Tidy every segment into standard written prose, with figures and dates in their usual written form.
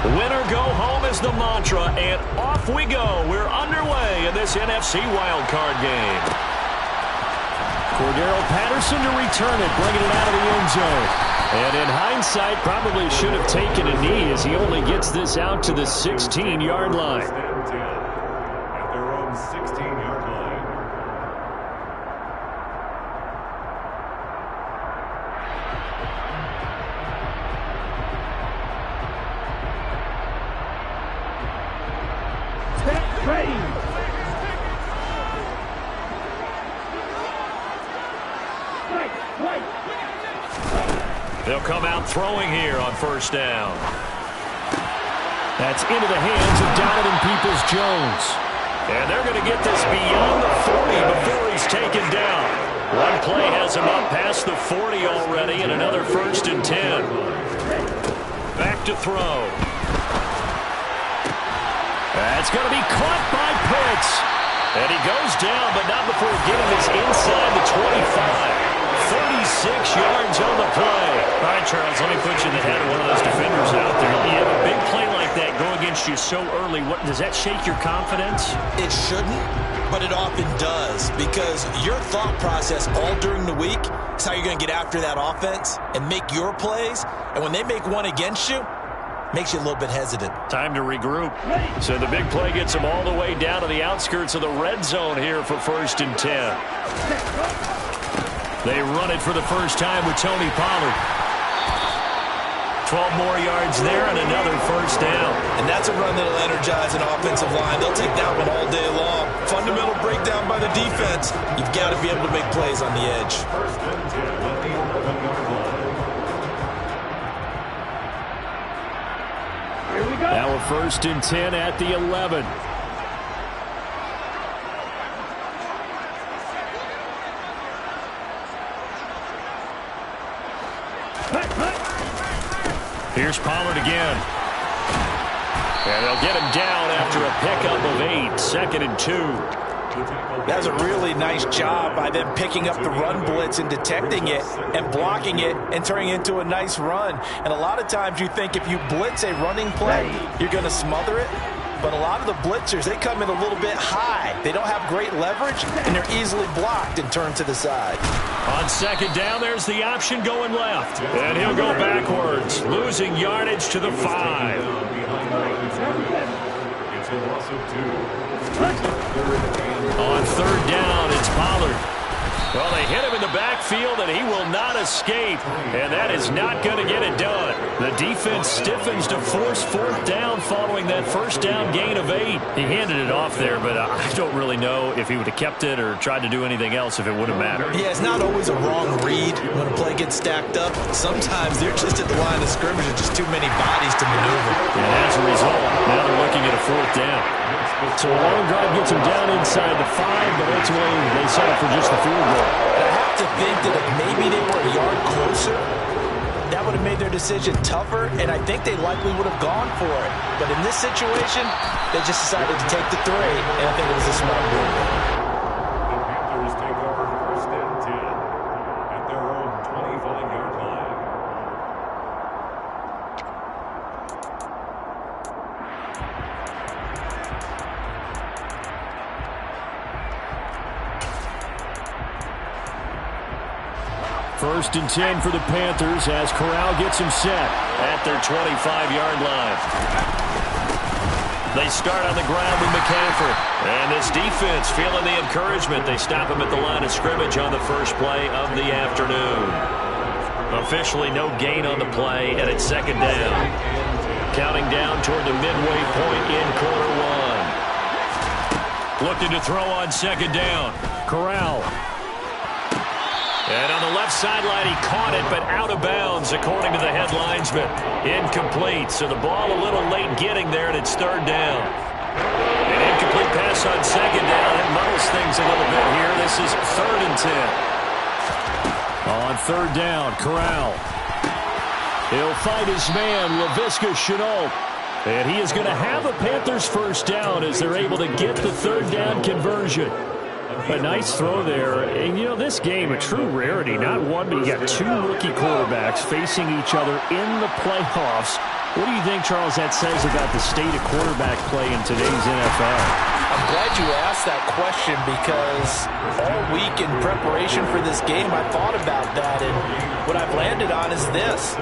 Winner go home is the mantra, and off we go. We're underway in this NFC wildcard game. Cordero Patterson to return it, bringing it out of the end zone. And in hindsight, probably should have taken a knee as he only gets this out to the 16-yard line. At their own 16-yard line. They'll come out throwing here on first down. That's into the hands of Donovan Peoples-Jones. And they're going to get this beyond the 40 before he's taken down. One play has him up past the 40 already, and another 1st and 10. Back to throw. That's going to be caught by Pitts. And he goes down, but not before getting this inside the 25. 36 yards on the play. All right, Charles, let me put you in the head of one of those defenders out there. You have a big play like that go against you so early. Does that shake your confidence? It shouldn't, but it often does, because your thought process all during the week is how you're going to get after that offense and make your plays. And when they make one against you, makes you a little bit hesitant. Time to regroup. So the big play gets them all the way down to the outskirts of the red zone here for 1st and 10. They run it for the first time with Tony Pollard. 12 more yards there and another 1st down. And that's a run that'll energize an offensive line. They'll take that one all day long. Fundamental breakdown by the defense. You've got to be able to make plays on the edge. 1st and 10 at the 11-yard line. Here we go. Now a 1st and 10 at the 11. Here's Pollard again. And they'll get him down after a pickup of 8. 2nd and 2. That was a really nice job by them picking up the run blitz and detecting it and blocking it and turning it into a nice run. And a lot of times you think if you blitz a running play, you're going to smother it. But a lot of the blitzers, they come in a little bit high. They don't have great leverage, and they're easily blocked and turned to the side. On 2nd down, there's the option going left. And he'll go backwards, losing yardage to the 5. It's a loss of 2. On 3rd down, it's Pollard. Well, they hit him in the backfield, and he will not escape. And that is not going to get it done. The defense stiffens to force 4th down following that 1st down gain of 8. He handed it off there, but I don't really know if he would have kept it or tried to do anything else if it would have mattered. Yeah, it's not always a wrong read when a play gets stacked up. Sometimes they're just at the line of scrimmage with just too many bodies to maneuver. And as a result, now they're looking at a 4th down. So a long drive gets him down inside the 5, but ultimately they settle for just the field goal. I have to think that if maybe they were a yard closer, that would have made their decision tougher, and I think they likely would have gone for it. But in this situation, they just decided to take the 3, and I think it was a smart move. The Panthers take over 1st and 10 at their own 25-yard line. First and 10 for the Panthers as Corral gets him set At their 25-yard line. They start on the ground with McCaffrey. And this defense feeling the encouragement. They stop him at the line of scrimmage on the first play of the afternoon. Officially no gain on the play, and it's 2nd down. Counting down toward the midway point in quarter 1. Looking to throw on 2nd down. Corral. And on the left sideline, he caught it, but out of bounds, according to the head linesman. Incomplete, so the ball a little late getting there, and it's 3rd down. An incomplete pass on 2nd down. It muddles things a little bit here. This is 3rd and 10. On 3rd down, Corral. He'll find his man, Laviska Shenault. And he is going to have a Panthers 1st down as they're able to get the 3rd down conversion. A nice throw there. And, you know, this game, a true rarity. Not one, but you got 2 rookie quarterbacks facing each other in the playoffs. What do you think, Charles, that says about the state of quarterback play in today's NFL? I'm glad you asked that question because all week in preparation for this game, I thought about that, and what I've landed on is this.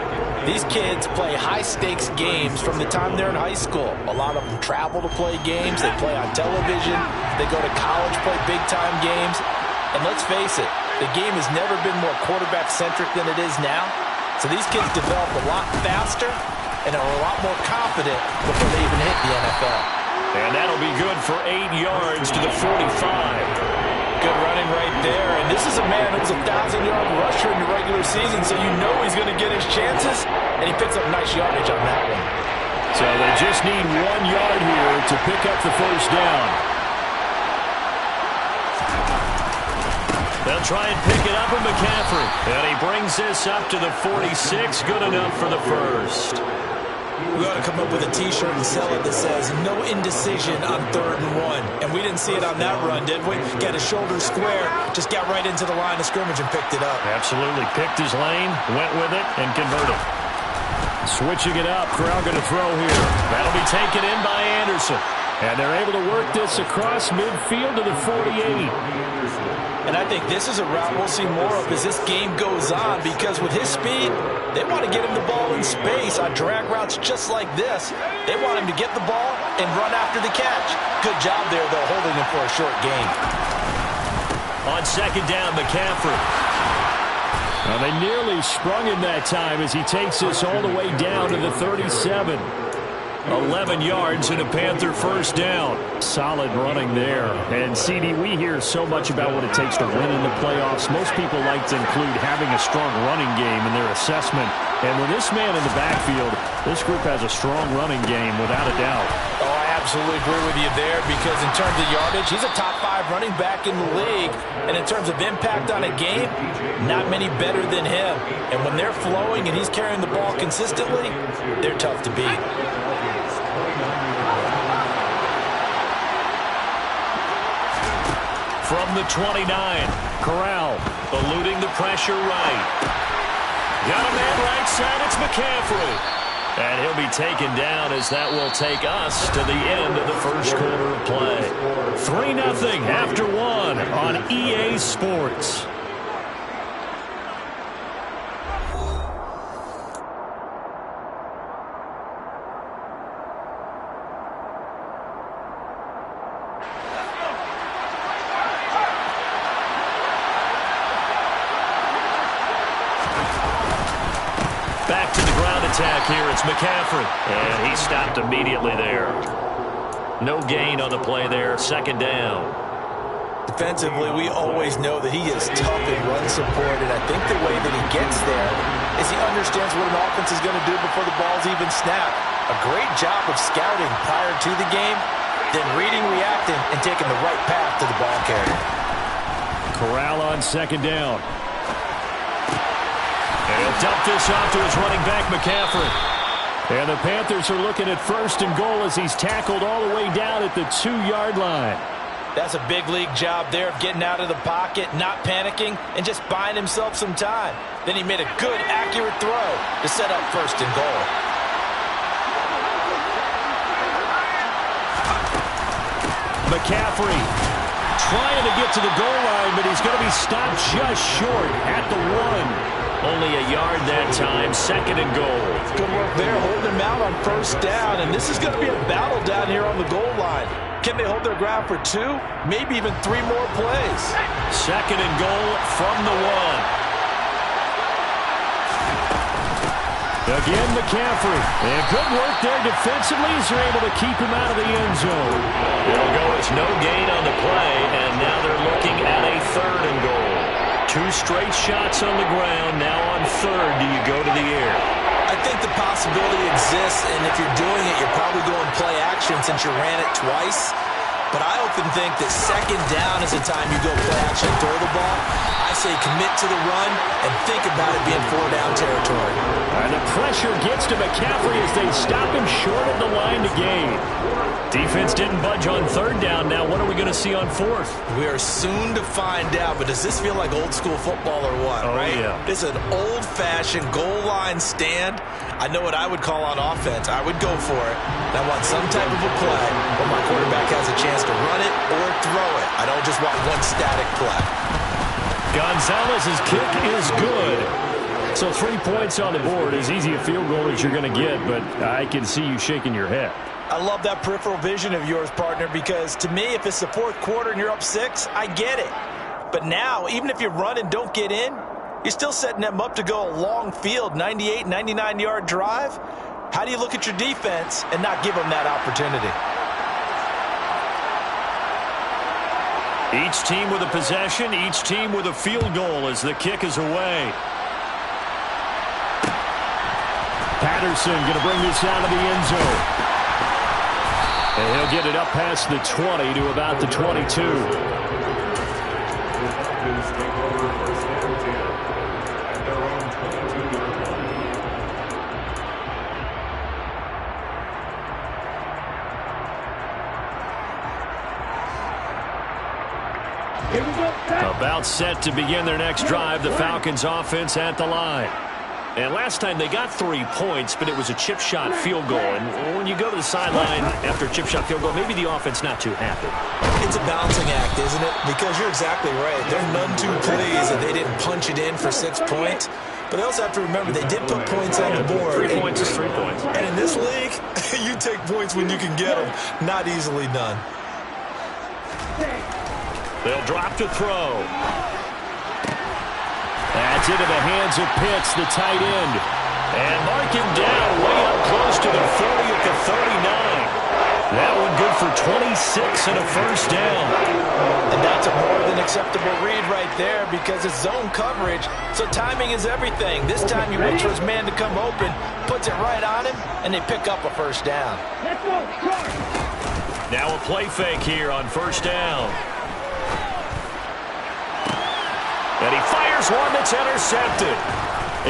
These kids play high-stakes games from the time they're in high school. A lot of them travel to play games. They play on television. They go to college, play big-time games. And let's face it, the game has never been more quarterback-centric than it is now. So these kids develop a lot faster and are a lot more confident before they even hit the NFL. And that'll be good for 8 yards to the 45. Good running right there. And this is a man who was a 1,000-yard rusher in the regular season, so you know he's going to get his chances. And he picks up nice yardage on that one. So they just need 1 yard here to pick up the first down. They'll try and pick it up with McCaffrey. And he brings this up to the 46. Good enough for the first. We ought to come up with a T-shirt and sell it that says, no indecision on 3rd and 1. And we didn't see it on that run, did we? Got his shoulders square, just got right into the line of scrimmage and picked it up. Absolutely. Picked his lane, went with it, and converted. Switching it up, Corral going to throw here. That'll be taken in by Anderson. And they're able to work this across midfield to the 48. And I think this is a route we'll see more of as this game goes on, because with his speed, they want to get him the ball in space on drag routes just like this. They want him to get the ball and run after the catch. Good job there, though, holding him for a short gain. On 2nd down, McCaffrey. Well, they nearly sprung him that time as he takes this all the way down to the 37. 11 yards and a Panther first down. Solid running there. And, CD, we hear so much about what it takes to win in the playoffs. Most people like to include having a strong running game in their assessment. And with this man in the backfield, this group has a strong running game without a doubt. Oh, I absolutely agree with you there, because in terms of yardage, he's a top 5 running back in the league. And in terms of impact on a game, not many better than him. And when they're flowing and he's carrying the ball consistently, they're tough to beat. From the 29, Corral eluding the pressure right. Got a man right side, it's McCaffrey. And he'll be taken down as that will take us to the end of the first quarter of play. 3-0 after 1 on EA Sports. Back to the ground attack here. It's McCaffrey. And he stopped immediately there. No gain on the play there. 2nd down. Defensively, we always know that he is tough in run support, and I think the way that he gets there is he understands what an offense is going to do before the ball's even snapped. A great job of scouting prior to the game, then reading, reacting, and taking the right path to the ball carrier. Corral on 2nd down. And he'll dump this off to his running back, McCaffrey. And the Panthers are looking at 1st and goal as he's tackled all the way down at the 2-yard line. That's a big league job there of getting out of the pocket, not panicking, and just buying himself some time. Then he made a good, accurate throw to set up 1st and goal. McCaffrey trying to get to the goal line, but he's going to be stopped just short at the 1. Only a yard that time. 2nd and goal. Good work there, holding him out on 1st down. And this is going to be a battle down here on the goal line. Can they hold their ground for 2, maybe even 3 more plays? 2nd and goal from the 1. Again, McCaffrey. And good work there defensively as they're able to keep him out of the end zone. It'll go as no gain on the play, and now they're looking at a 3rd and goal. 2 straight shots on the ground. Now on 3rd, do you go to the air? I think the possibility exists, and if you're doing it, you're probably going play action since you ran it twice. But I often think that 2nd down is the time you go play action and throw the ball. I say commit to the run and think about it being 4-down territory. And the pressure gets to McCaffrey as they stop him short of the line to gain. Defense didn't budge on 3rd down. Now what are we going to see on 4th? We are soon to find out, but does this feel like old school football or what, Oh, right? yeah. It's an old-fashioned goal line stand. I know what I would call on offense. I would go for it. And I want some type of a play where my quarterback has a chance to run it or throw it. I don't just want one static play. Gonzalez's kick is good. So 3 points on the board, as easy a field goal as you're going to get, but I can see you shaking your head. I love that peripheral vision of yours, partner, because to me, if it's the fourth quarter and you're up 6, I get it. But now, even if you run and don't get in, you're still setting them up to go a long field, 98, 99-yard drive. How do you look at your defense and not give them that opportunity? Each team with a possession, each team with a field goal as the kick is away. Patterson going to bring this out of the end zone. And he'll get it up past the 20 to about the 22. About set to begin their next drive, the Falcons offense at the line. And last time they got 3 points, but it was a chip shot field goal. And when you go to the sideline after a chip shot field goal, maybe the offense not too happy. It's a balancing act, isn't it? Because you're exactly right. They're none too pleased that they didn't punch it in for 6 points. But they also have to remember they did put points on the board. 3 points is 3 points. And in this league, you take points when you can get them. Not easily done. They'll drop to throw. That's into the hands of Pitts, the tight end. And mark him down way up close to the 40 at the 39. That one good for 26 and a first down. And that's a more than acceptable read right there because it's zone coverage, so timing is everything. This time you wait for his man to come open, puts it right on him, and they pick up a first down. Now a play fake here on first down. And he fires one that's intercepted.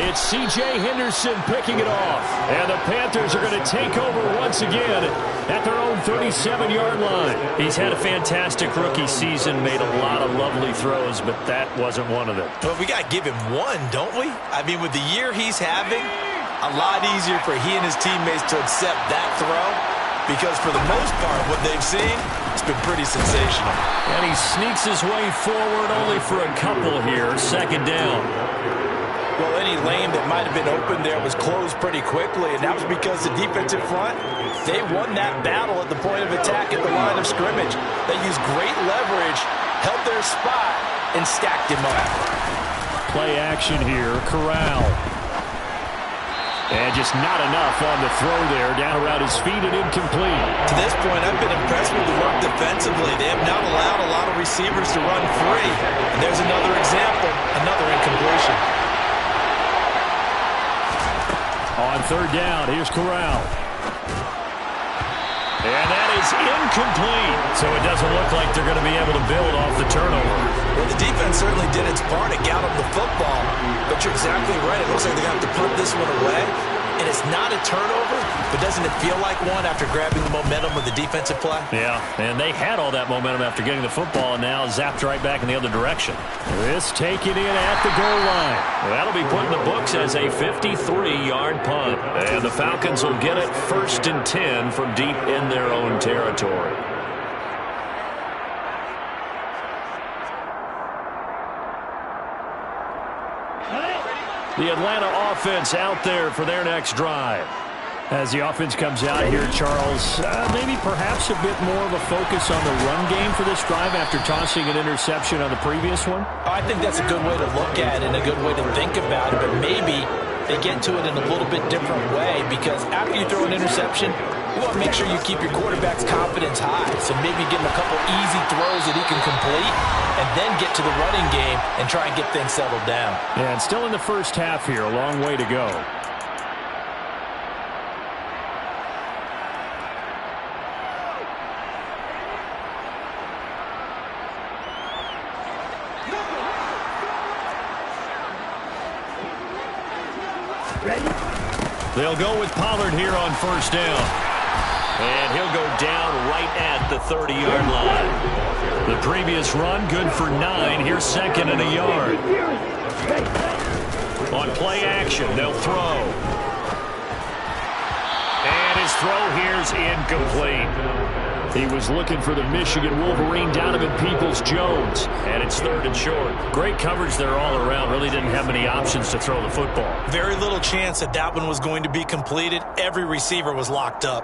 It's C.J. Henderson picking it off. And the Panthers are going to take over once again at their own 37-yard line. He's had a fantastic rookie season, made a lot of lovely throws, but that wasn't one of them. Well, we got to give him one, don't we? I mean, with the year he's having, a lot easier for he and his teammates to accept that throw because for the most part, what they've seen, it's been pretty sensational. And he sneaks his way forward only for a couple here. Second down. Well, any lane that might have been open there was closed pretty quickly, and that was because the defensive front, they won that battle at the point of attack at the line of scrimmage. They used great leverage, held their spot, and stacked him up. Play action here. Corral. And just not enough on the throw there. Down around his feet and incomplete. To this point, I've been impressed with the work defensively. They have not allowed a lot of receivers to run free. And there's another example, another incompletion. On third down, here's Corral. And that is incomplete. So it doesn't look like they're going to be able to build off the turnover. Well, the defense certainly did its part. It got them the football. But you're exactly right. It looks like they're going to have to punt this one away. And it's not a turnover, but doesn't it feel like one after grabbing the momentum of the defensive play? Yeah, and they had all that momentum after getting the football and now zapped right back in the other direction. This taken in at the goal line. That'll be put in the books as a 53-yard punt. And the Falcons will get it 1st and 10 from deep in their own territory. The Atlanta offense out there for their next drive. As the offense comes out here, Charles, maybe perhaps a bit more of a focus on the run game for this drive after tossing an interception on the previous one? I think that's a good way to look at it and a good way to think about it, but maybe they get to it in a little bit different way because after you throw an interception, you want to make sure you keep your quarterback's confidence high. So maybe give him a couple easy throws that he can complete and then get to the running game and try and get things settled down. Yeah, and still in the first half here, a long way to go. They'll go with Pollard here on first down. And he'll go down right at the 30-yard line. The previous run, good for 9. Here's 2nd and a yard. On play action, they'll throw. throw here's incomplete. He was looking for the Michigan Wolverine, Donovan Peoples-Jones. And it's 3rd and short. Great coverage there all around. Really didn't have many options to throw the football. Very little chance that that one was going to be completed. Every receiver was locked up.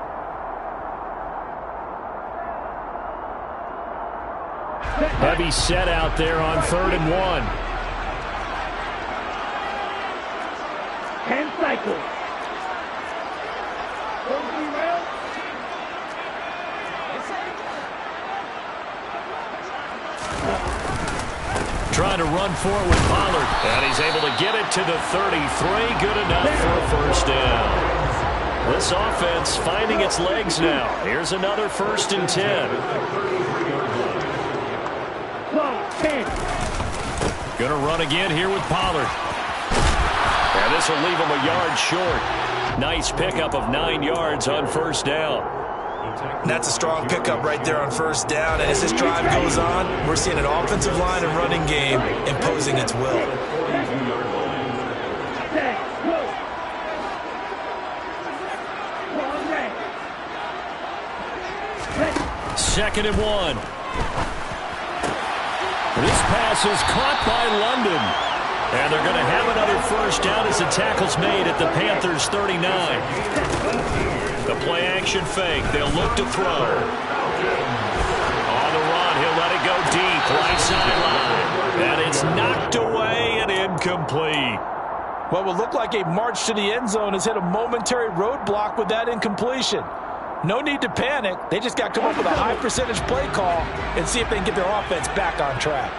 Heavy set out there on 3rd and 1. Hand cycle. Trying to run for it with Pollard. And he's able to get it to the 33. Good enough for a first down. This offense finding its legs now. Here's another 1st and 10. Going to run again here with Pollard. And this will leave him a yard short. Nice pickup of 9 yards on 1st down. And that's a strong pickup right there on 1st down. And as this drive goes on, we're seeing an offensive line and running game imposing its will. 2nd and 1. This pass is caught by London. And they're going to have another 1st down as the tackle's made at the Panthers' 39. The play-action fake. They'll look to throw. On the run, he'll let it go deep. Right sideline. And it's knocked away and incomplete. What would look like a march to the end zone has hit a momentary roadblock with that incompletion. No need to panic. They just got to come up with a high percentage play call and see if they can get their offense back on track.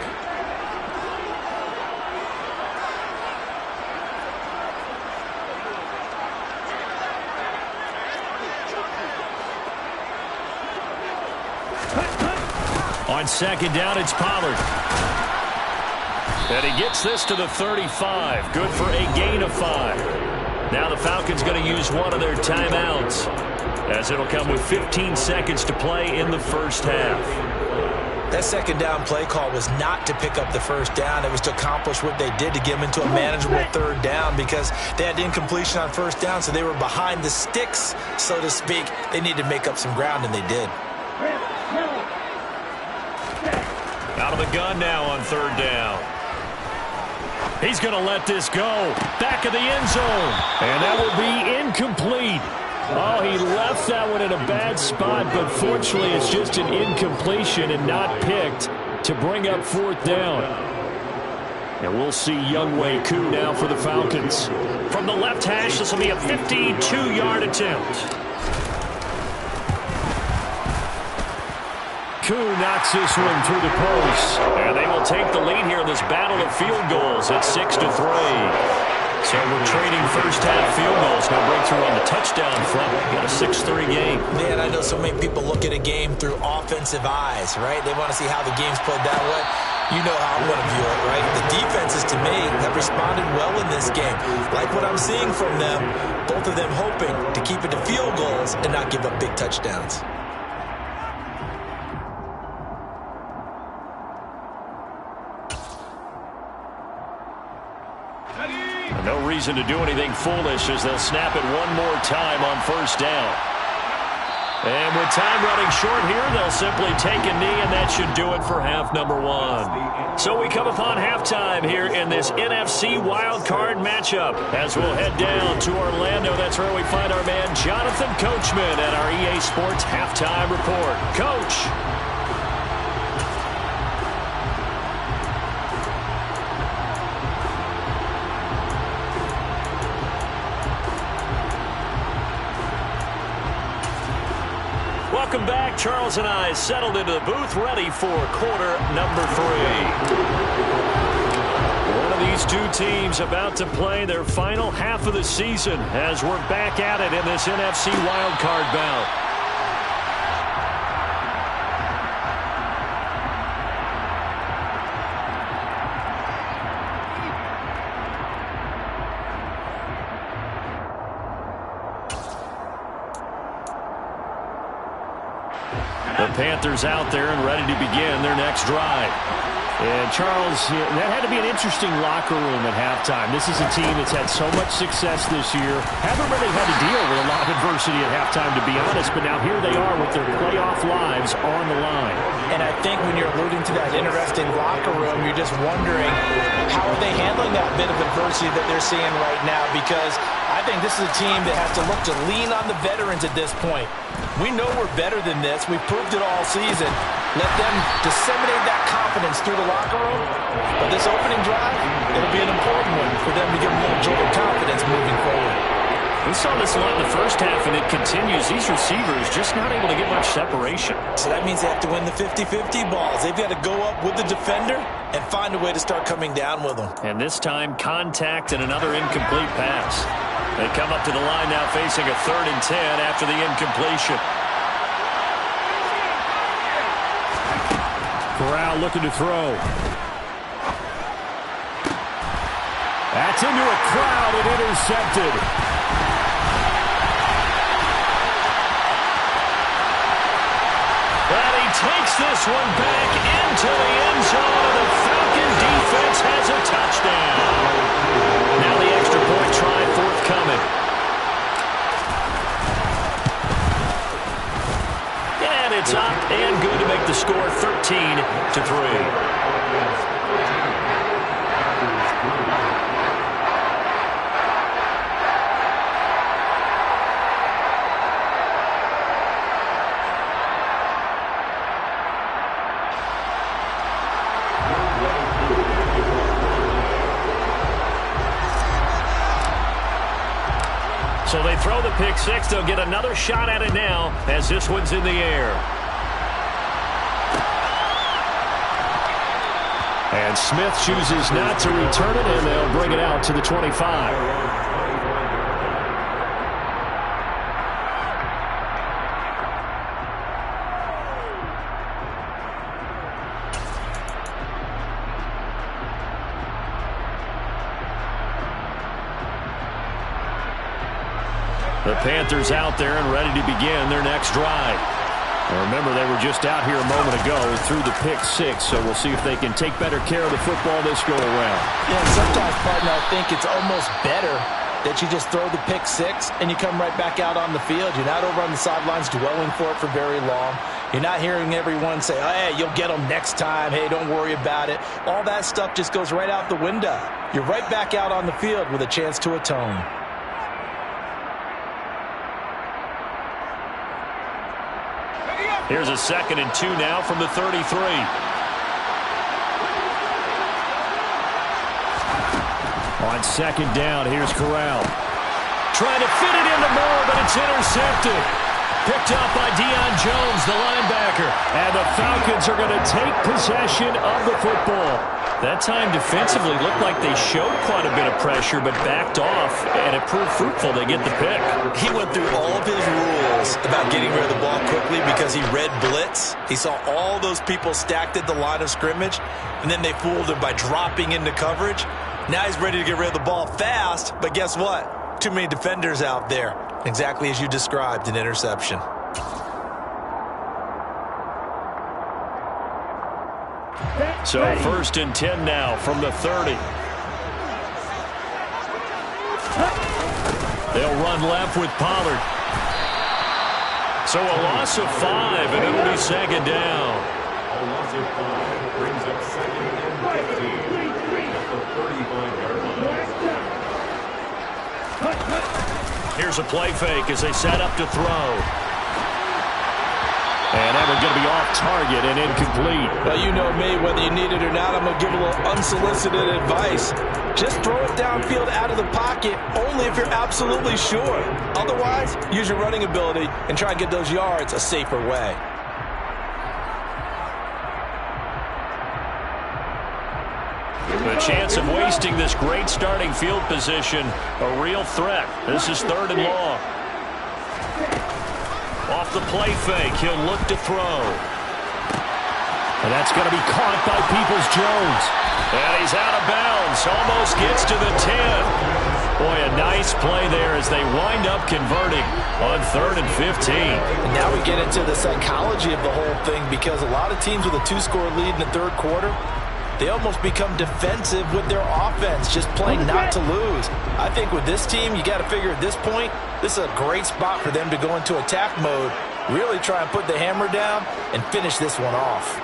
On 2nd down, it's Pollard. And he gets this to the 35. Good for a gain of 5. Now the Falcons going to use one of their timeouts, as it'll come with 15 seconds to play in the 1st half. That 2nd down play call was not to pick up the 1st down. It was to accomplish what they did to get them into a manageable 3rd down, because they had incompletion on 1st down, so they were behind the sticks, so to speak. They needed to make up some ground, and they did. Out of the gun now on 3rd down. He's going to let this go. Back of the end zone. And that will be incomplete. Oh, he left that one in a bad spot, but fortunately it's just an incompletion and not picked to bring up 4th down. And we'll see Younghoe Koo now for the Falcons. From the left hash, this will be a 52-yard attempt. Koo knocks this one through the post. And they will take the lead here in this battle of field goals at 6-3. So we're trading 1st half field goals. No breakthrough on the touchdown front. Got a 6-3 game. Man, I know so many people look at a game through offensive eyes, right? They want to see how the game's played that way. You know how I'm going to view it, right? The defenses, to me, have responded well in this game. Like what I'm seeing from them, both of them hoping to keep it to field goals and not give up big touchdowns. No reason to do anything foolish as they'll snap it one more time on 1st down. And with time running short here, they'll simply take a knee, and that should do it for half number 1. So we come upon halftime here in this NFC wildcard matchup. As we'll head down to Orlando, that's where we find our man Jonathan Coachman at our EA Sports Halftime Report. Coach. Welcome back. Charles and I settled into the booth, ready for quarter number 3. One of these two teams about to play their final half of the season as we're back at it in this NFC wildcard bout. The Panthers out there and ready to begin their next drive. And, Charles, that had to be an interesting locker room at halftime. This is a team that's had so much success this year. Haven't really had to deal with a lot of adversity at halftime, to be honest. But now here they are with their playoff lives on the line. And I think when you're alluding to that interesting locker room, you're just wondering how are they handling that bit of adversity that they're seeing right now, because I think this is a team that has to look to lean on the veterans at this point. We know we're better than this. We've proved it all season. Let them disseminate that confidence through the locker room. But this opening drive, it'll be an important one for them to give them more jolt of confidence moving forward. We saw this a lot in the first half, and it continues. These receivers just not able to get much separation. So that means they have to win the 50-50 balls. They've got to go up with the defender and find a way to start coming down with them. And this time, contact and another incomplete pass. They come up to the line now facing a 3rd and 10 after the incompletion. Corral looking to throw. That's into a crowd and intercepted. And he takes this one back into the end zone. The Falcon defense has a touchdown. Now the extra point try forthcoming. And it's up and good to make the score 13-3. So they throw the pick six. They'll get another shot at it now as this one's in the air. And Smith chooses not to return it, and they'll bring it out to the 25. The Panthers out there and ready to begin their next drive. Well, remember, they were just out here a moment ago through the pick six, so we'll see if they can take better care of the football this go-around. Yeah, sometimes, partner, I think it's almost better that you just throw the pick six and you come right back out on the field. You're not over on the sidelines dwelling for it for very long. You're not hearing everyone say, oh, hey, you'll get them next time. Hey, don't worry about it. All that stuff just goes right out the window. You're right back out on the field with a chance to atone. Here's a 2nd and 2 now from the 33. On 2nd down, here's Corral. Trying to fit it into Moore, but it's intercepted. Picked up by Deion Jones, the linebacker. And the Falcons are going to take possession of the football. That time defensively looked like they showed quite a bit of pressure, but backed off, and it proved fruitful. They get the pick. He went through all of his rules about getting rid of the ball quickly because he read blitz. He saw all those people stacked at the line of scrimmage, and then they fooled him by dropping into coverage. Now he's ready to get rid of the ball fast, but guess what? Too many defenders out there. Exactly as you described, an interception. So 1st and 10 now from the 30. They'll run left with Pollard. So a loss of 5, and it'll be 2nd down. A loss of 5 brings up 2nd and 15 at the 35-yard line. Here's a play fake as they set up to throw. And that one's going to be off target and incomplete. Well, you know me, whether you need it or not, I'm going to give a little unsolicited advice. Just throw it downfield out of the pocket, only if you're absolutely sure. Otherwise, use your running ability and try and get those yards a safer way. The chance of wasting this great starting field position, a real threat. This is 3rd and long. Off the play fake, he'll look to throw. And that's going to be caught by Peoples-Jones. And he's out of bounds, almost gets to the 10. Boy, a nice play there as they wind up converting on 3rd and 15. And now we get into the psychology of the whole thing, because a lot of teams with a 2-score lead in the 3rd quarter, they almost become defensive with their offense, just playing not to lose. I think with this team, you got to figure at this point, this is a great spot for them to go into attack mode, really try and put the hammer down and finish this one off.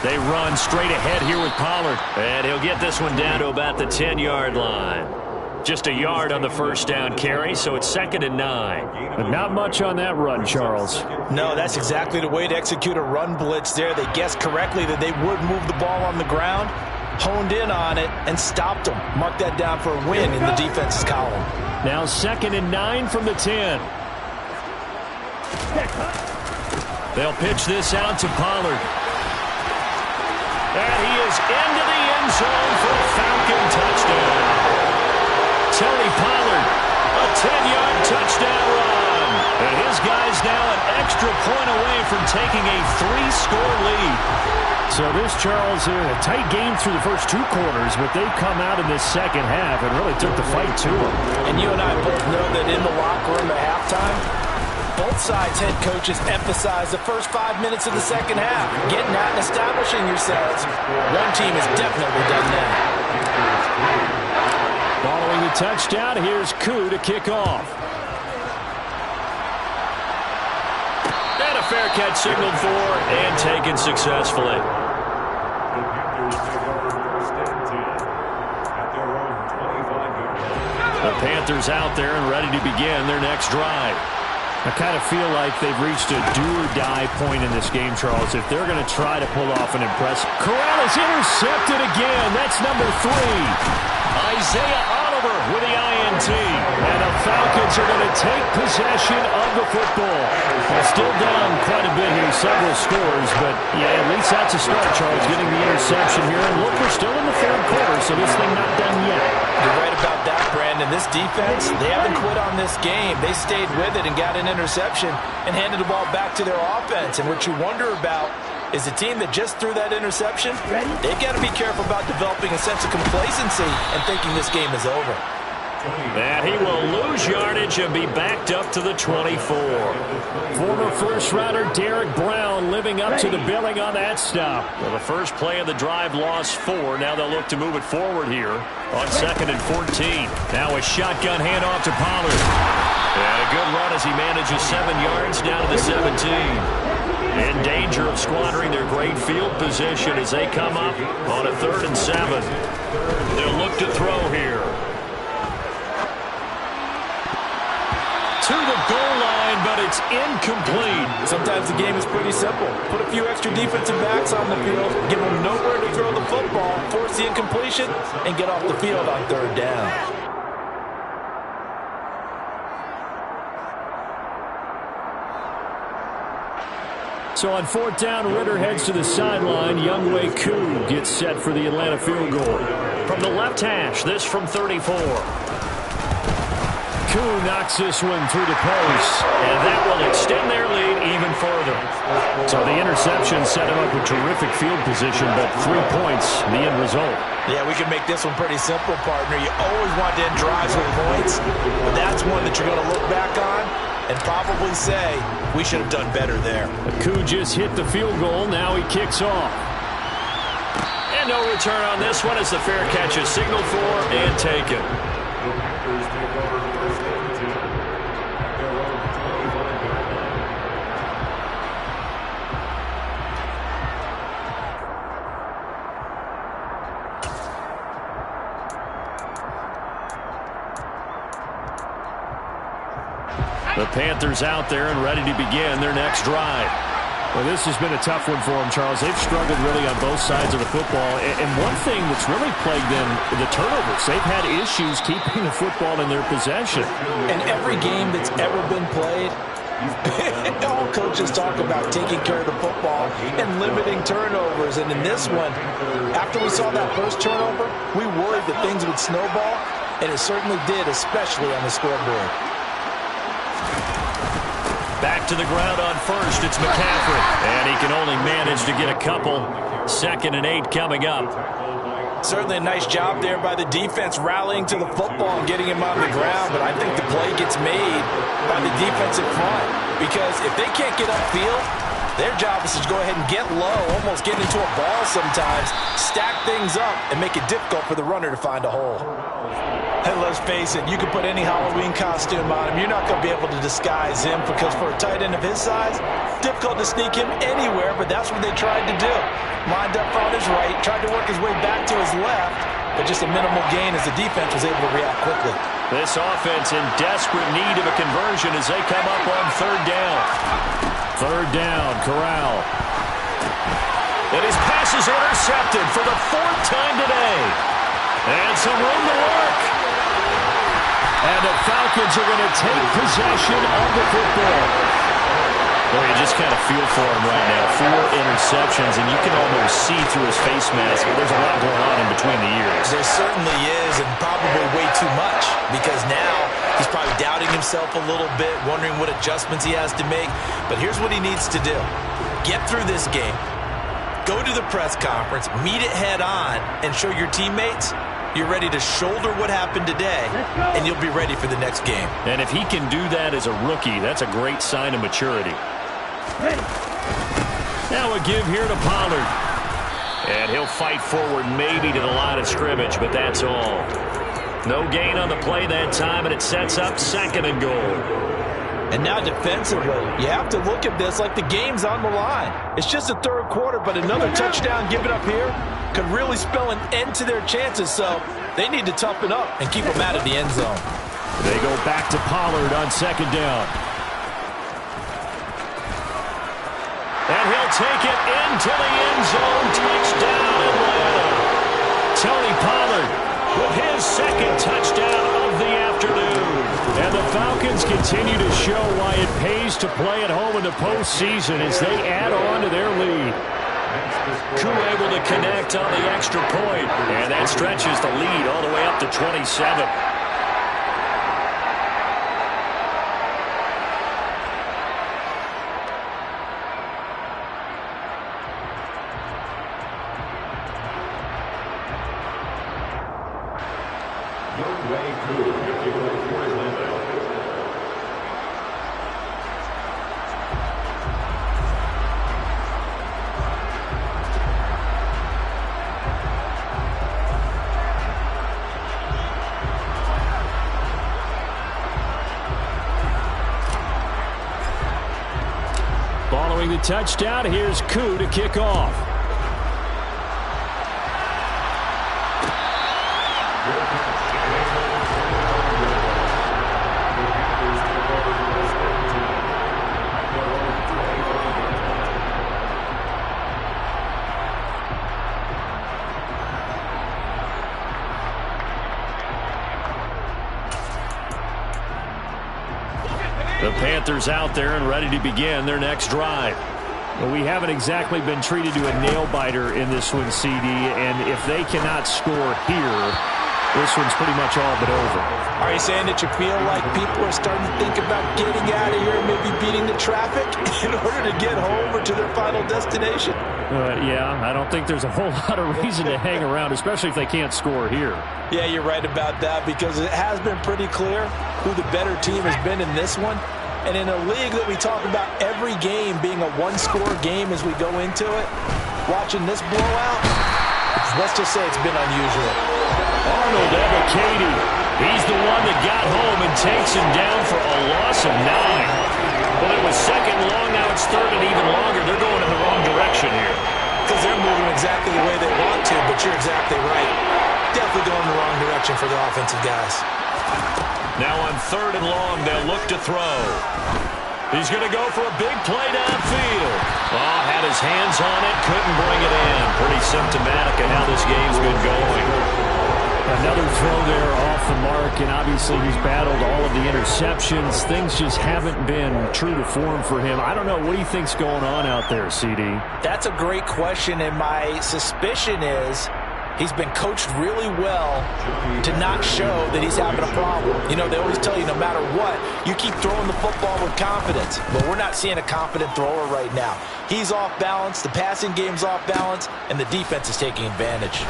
They run straight ahead here with Pollard. And he'll get this one down to about the 10-yard line. Just a yard on the first down carry, so it's 2nd and 9. But not much on that run, Charles. No, that's exactly the way to execute a run blitz there. They guessed correctly that they would move the ball on the ground, honed in on it, and stopped them. Mark that down for a win in the defense's column. Now 2nd and 9 from the 10. They'll pitch this out to Pollard. And he is into the end zone for a Falcon touchdown. Tony Pollard, a 10-yard touchdown run. And his guy's now an extra point away from taking a 3-score lead. So this, Charles, a tight game through the first 2 quarters, but they've come out in this second half and really took the fight to them. And you and I both know that in the locker room at halftime, both sides' head coaches emphasize the first 5 minutes of the second half, getting out and establishing yourselves. One team has definitely done that. Following the touchdown, here's Koo to kick off. And a fair catch signaled for and taken successfully. The Panthers take over 1st and 10 at their own 25-yard line. The Panthers out there and ready to begin their next drive. I kind of feel like they've reached a do-or-die point in this game, Charles. If they're going to try to pull off an impressive... Corral is intercepted again. That's number 3. Isaiah Oliver with the INT. And the Falcons are going to take possession of the football. They're still down quite a bit here, several scores, but yeah, at least that's a start, Charles, getting the interception here. And look, we're still in the 3rd quarter, so this thing not done yet. You're right about that, Brandon. This defense, they haven't quit on this game. They stayed with it and got an interception and handed the ball back to their offense. And what you wonder about is the team that just threw that interception, they've got to be careful about developing a sense of complacency and thinking this game is over. And he will lose yardage and be backed up to the 24. Former first-rounder Derek Brown living up to the billing on that stop. Well, the first play of the drive lost 4. Now they'll look to move it forward here on 2nd and 14. Now a shotgun handoff to Pollard. And a good run as he manages 7 yards down to the 17. In danger of squandering their great field position as they come up on a 3rd and 7. They'll look to throw here. To the goal line, but it's incomplete. Sometimes the game is pretty simple. Put a few extra defensive backs on the field, give them nowhere to throw the football, force the incompletion, and get off the field on 3rd down. So on 4th down, Ritter heads to the sideline. Younghoe Koo gets set for the Atlanta field goal. From the left hash, this from 34. Koo knocks this one through the post. And that will extend their lead even further. So the interception set him up with terrific field position, but 3 points, the end result. Yeah, we can make this one pretty simple, partner. You always want to end drives with points, but that's one that you're going to look back on and probably say, we should have done better there. Koo just hit the field goal. Now he kicks off. And no return on this one as the fair catch is signaled for and taken. The Panthers take over 1st and 10 at their own 25-yard line. The Panthers out there and ready to begin their next drive. Well, this has been a tough one for them, Charles. They've struggled really on both sides of the football. And one thing that's really plagued them, the turnovers. They've had issues keeping the football in their possession. And every game that's ever been played, all coaches talk about taking care of the football and limiting turnovers. And in this one, after we saw that first turnover, we worried that things would snowball, and it certainly did, especially on the scoreboard. Back to the ground on 1st, it's McCaffrey. And he can only manage to get a couple. 2nd and 8 coming up. Certainly a nice job there by the defense rallying to the football and getting him on the ground, but I think the play gets made by the defensive front because if they can't get upfield, Their job is to go ahead and get low, almost get into a ball sometimes, stack things up, and make it difficult for the runner to find a hole. And let's face it, you can put any Halloween costume on him. You're not going to be able to disguise him because for a tight end of his size, difficult to sneak him anywhere, but that's what they tried to do. Lined up on his right, tried to work his way back to his left, but just a minimal gain as the defense was able to react quickly. This offense in desperate need of a conversion as they come up on third down. Third down, Corral. And his pass is intercepted for the fourth time today. And some room to work. And the Falcons are going to take possession of the football. Boy, you just kind of feel for him right now. 4 interceptions, and you can almost see through his face mask. There's a lot going on in between the ears. There certainly is, and probably way too much, because now he's probably doubting himself a little bit, wondering what adjustments he has to make. But here's what he needs to do. Get through this game. Go to the press conference, meet it head on, and show your teammates you're ready to shoulder what happened today, and you'll be ready for the next game. And if he can do that as a rookie, that's a great sign of maturity. Now a give here to Pollard. And he'll fight forward maybe to the line of scrimmage, but that's all. No gain on the play that time, and it sets up 2nd and goal. And now defensively, you have to look at this like the game's on the line. It's just the third quarter, but another touchdown given up here could really spell an end to their chances, so they need to toughen up and keep them out of the end zone. They go back to Pollard on 2nd down. And he'll take it into the end zone. Touchdown, Atlanta. Tony Pollard with his 2nd touchdown of the afternoon. And the Falcons continue to show why it pays to play at home in the postseason as they add on to their lead. Koo able to connect on the extra point, and that stretches the lead all the way up to 27. Following the touchdown, here's Koo to kick off. The Panthers out there and ready to begin their next drive. Well, we haven't exactly been treated to a nail-biter in this one, CD, and if they cannot score here, this one's pretty much all but over. Are you saying that you feel like people are starting to think about getting out of here, maybe beating the traffic in order to get home or to their final destination? Yeah, I don't think there's a whole lot of reason to hang around, especially if they can't score here. Yeah, you're right about that because it has been pretty clear who the better team has been in this one. And in a league that we talk about every game being a one-score game as we go into it, watching this blowout, let's just say it's been unusual. Arnold Ebiketie, he's the one that got home and takes him down for a loss of 9. Well, it was 2nd and long, now it's 3rd and even longer. They're going in the wrong direction here. Because they're moving exactly the way they want to, but you're exactly right. Definitely going in the wrong direction for the offensive guys. Now on 3rd and long, they'll look to throw. He's going to go for a big play downfield. Oh, had his hands on it, couldn't bring it in. Pretty symptomatic of how this game's been going. Another throw there off the mark, and obviously he's battled all of the interceptions. Things just haven't been true to form for him. I don't know. What do you think's going on out there, CD? That's a great question, and my suspicion is he's been coached really well to not show that he's having a problem. You know, they always tell you no matter what, you keep throwing the football with confidence. But we're not seeing a confident thrower right now. He's off balance, the passing game's off balance, and the defense is taking advantage.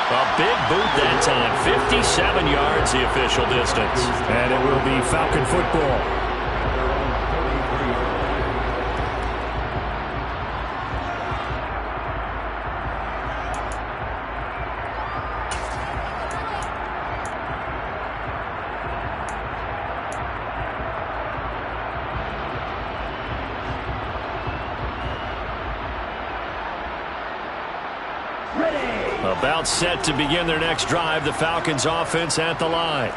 A big boot that time. 57 yards, the official distance. And it will be Falcon football. About set to begin their next drive. The Falcons offense at the line.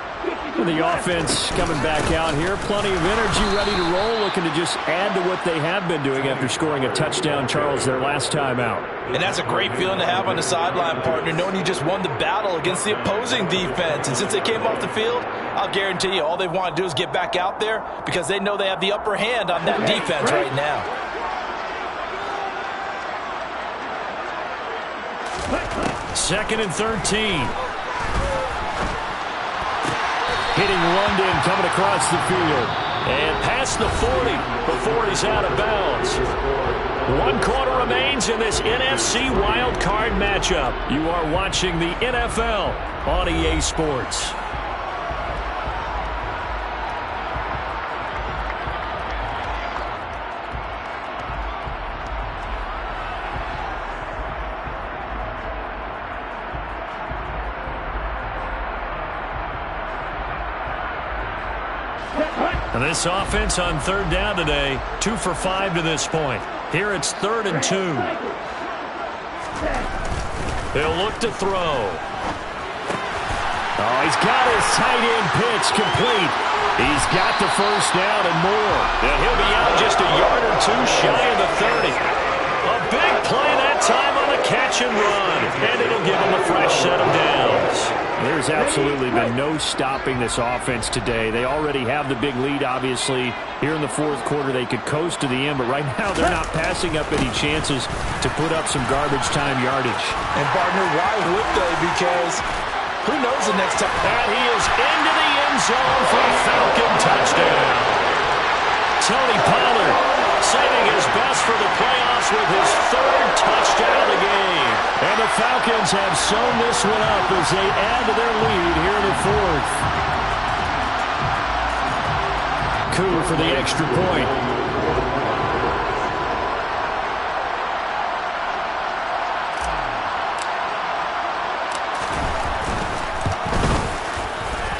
The offense coming back out here. Plenty of energy, ready to roll, looking to just add to what they have been doing after scoring a touchdown, Charles, their last time out. And that's a great feeling to have on the sideline, partner, knowing you just won the battle against the opposing defense. And since they came off the field, I'll guarantee you all they want to do is get back out there because they know they have the upper hand on that defense right now. Second and 13. Hitting London, coming across the field. And past the 40 before he's out of bounds. 1 quarter remains in this NFC wild card matchup. You are watching the NFL on EA Sports. And this offense on third down today, 2 for 5 to this point. Here it's 3rd and 2. They'll look to throw. Oh, he's got his tight end pitch complete. He's got the first down and more. And he'll be out just a yard or 2 shy of the 30. A big play that time on a catch and run. And it'll give him a fresh set of downs. There's absolutely been no stopping this offense today. They already have the big lead, obviously. Here in the 4th quarter, they could coast to the end, but right now they're not passing up any chances to put up some garbage time yardage. And, partner, why would they? Because who knows the next time. And he is into the end zone for a Falcon touchdown. Tony Pollard saving his best for the playoffs with his 3rd touchdown of the game. And the Falcons have sewn this one up as they add to their lead here in the 4th. Koo for the extra point.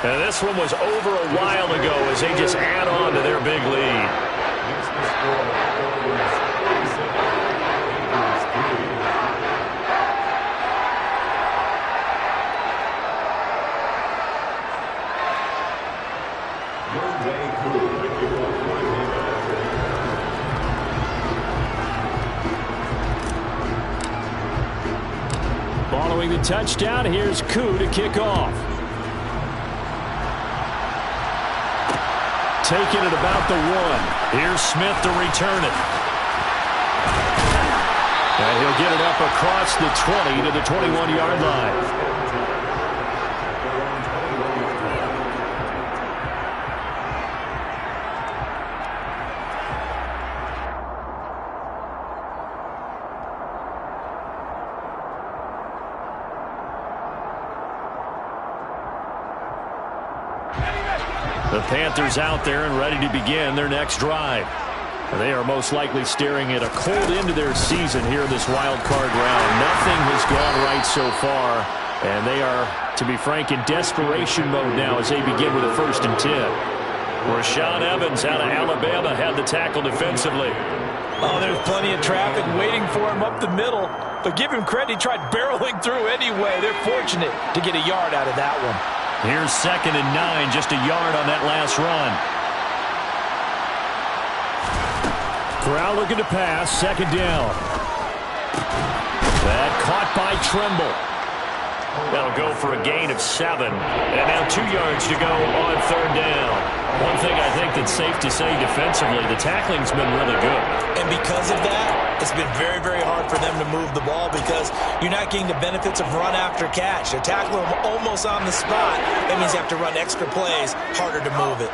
And this one was over a while ago as they just add on to their big lead. Following the touchdown, here's Koo to kick off. Taking it about the 1. Here's Smith to return it. And he'll get it up across the 20 to the 21-yard line. The Panthers out there and ready to begin their next drive. They are most likely staring at a cold end to their season here in this wild card round. Nothing has gone right so far, and they are, to be frank, in desperation mode now as they begin with a 1st and 10. Rashaan Evans out of Alabama had the tackle defensively. Oh, there's plenty of traffic waiting for him up the middle. But give him credit, he tried barreling through anyway. They're fortunate to get a yard out of that one. Here's 2nd and 9, just a yard on that last run. Corral looking to pass, 2nd down. That caught by Tremble. That'll go for a gain of 7. And now 2 yards to go on 3rd down. One thing I think that's safe to say defensively, the tackling's been really good. And because of that, it's been very, very hard for them to move the ball because you're not getting the benefits of run after catch. They're tackling them almost on the spot. That means you have to run extra plays, harder to move it.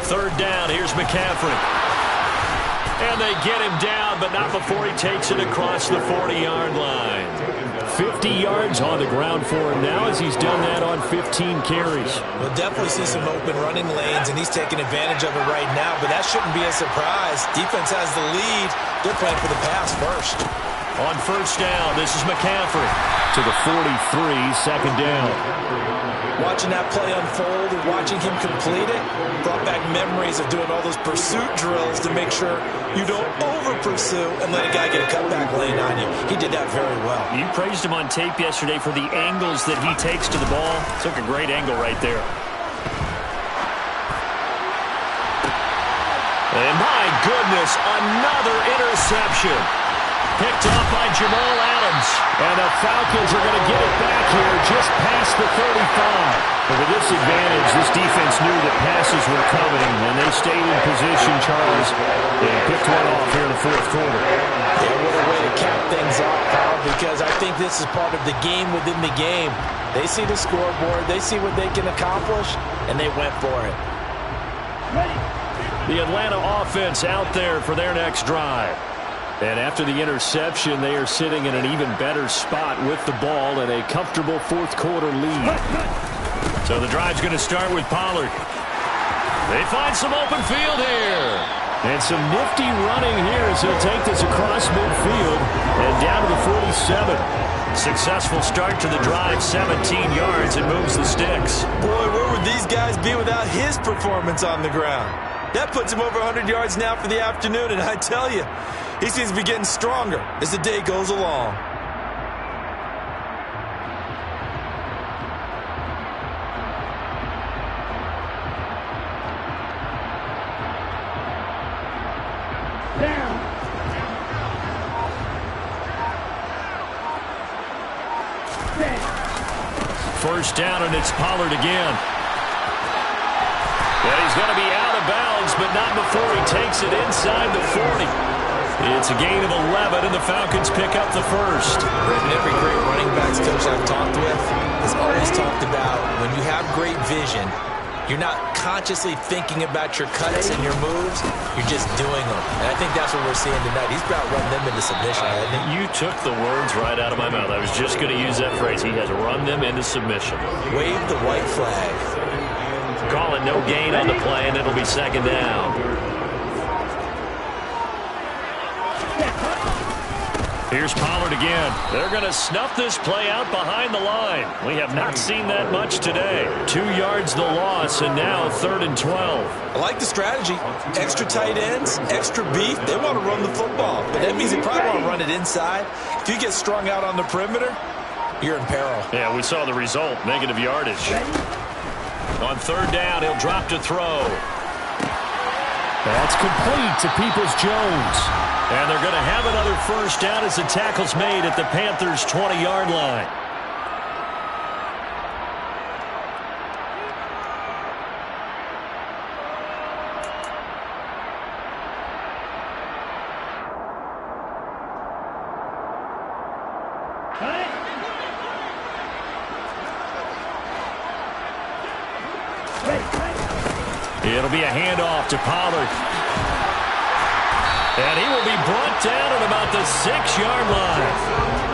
3rd down, here's McCaffrey. And they get him down, but not before he takes it across the 40-yard line. 50 yards on the ground for him now as he's done that on 15 carries. We'll definitely see some open running lanes, and he's taking advantage of it right now, but that shouldn't be a surprise. Defense has the lead. They're playing for the pass first. On first down, this is McCaffrey. To the 43, second down. Watching that play unfold and watching him complete it brought back memories of doing all those pursuit drills to make sure you don't over-pursue and let a guy get a cutback lane on you. He did that very well. You praised him on tape yesterday for the angles that he takes to the ball. Took a great angle right there. And my goodness, another interception. Picked off by Jamal Adams. And the Falcons are going to get it back here just past the 35. But with this advantage, this defense knew that passes were coming, and they stayed in position, Charles, and picked one off here in the fourth quarter. Yeah, what a way to cap things off, Paul, because I think this is part of the game within the game. They see the scoreboard, they see what they can accomplish, and they went for it. The Atlanta offense out there for their next drive. And after the interception, they are sitting in an even better spot with the ball and a comfortable fourth quarter lead. So the drive's going to start with Pollard. They find some open field here. And some nifty running here as he'll take this across midfield and down to the 47. Successful start to the drive, 17 yards, and moves the sticks. Boy, where would these guys be without his performance on the ground? That puts him over 100 yards now for the afternoon, and I tell you, he seems to be getting stronger as the day goes along. First down, and it's Pollard again. Yeah, he's going to be out of bounds, but not before he takes it inside the 40. It's a gain of 11, and the Falcons pick up the first. And every great running backs coach I've talked with has always talked about when you have great vision, you're not consciously thinking about your cuts and your moves. You're just doing them. And I think that's what we're seeing tonight. He's about running them into submission, hasn't he? You took the words right out of my mouth. I was just going to use that phrase. He has run them into submission. Wave the white flag. Calling no gain on the play, and it'll be second down. Here's Pollard again. They're going to snuff this play out behind the line. We have not seen that much today. 2 yards the loss, and now 3rd and 12. I like the strategy. Extra tight ends, extra beef. They want to run the football, but that means they probably want to run it inside. If you get strung out on the perimeter, you're in peril. Yeah, we saw the result, negative yardage. On 3rd down, he'll drop to throw. That's complete to Peoples-Jones. And they're going to have another first down as the tackle's made at the Panthers' 20-yard line. It'll be a handoff to Pollard. And he will be brought down at about the 6-yard line.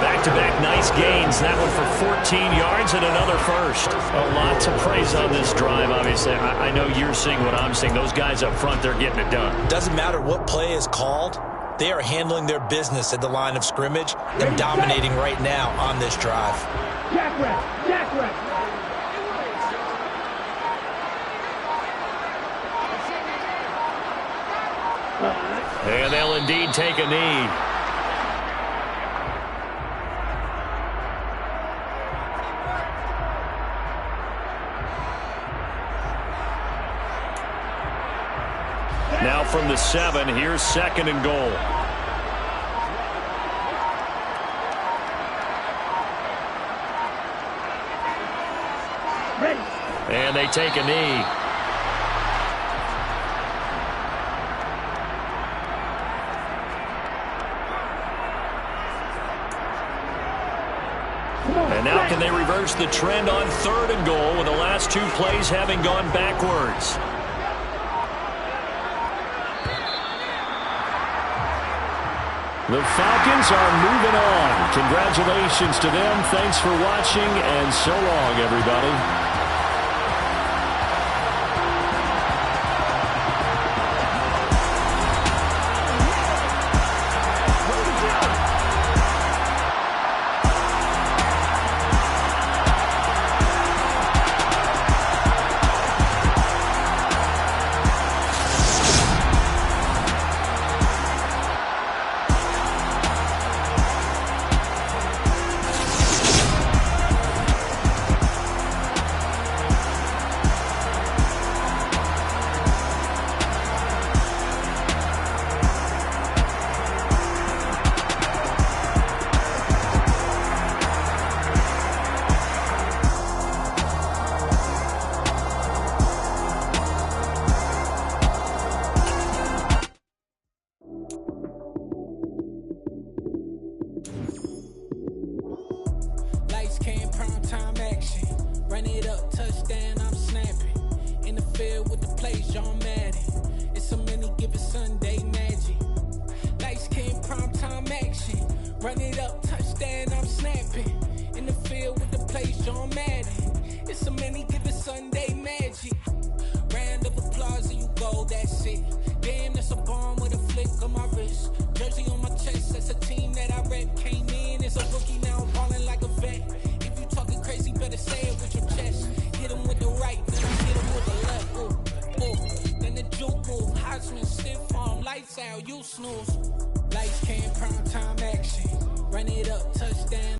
Back-to-back nice gains. That one for 14 yards and another first. A lot to praise on this drive, obviously. I know you're seeing what I'm seeing. Those guys up front, they're getting it done. Doesn't matter what play is called. They are handling their business at the line of scrimmage and dominating right now on this drive. Jack rep, jack rep. And they'll indeed take a knee. Now from the 7, here's 2nd and goal. And they take a knee. And now can they reverse the trend on 3rd and goal with the last 2 plays having gone backwards? The Falcons are moving on. Congratulations to them. Thanks for watching, and so long, everybody. Lights came, prime time action. Run it up, touchdown, I'm snapping. In the field with the plays, John Madden. It's a many given Sunday magic. Lights came, prime time action. Run it up, touchdown, I'm snapping. In the field with the plays, John Madden. It's a many given Sunday magic. Round of applause and you go, that's it. Damn, that's a bomb with a flick on my wrist. Jersey on my chest, that's a team that I rep. Came in as a rookie, now I'm balling like a vet. If you talking crazy, better say it with your chest. Hit him with the right, then I hit him with the left. Ooh, ooh. Then the juke move, Heisman, stiff arm, lights out, you snooze. Lights came, prime time action. Run it up, touchdown.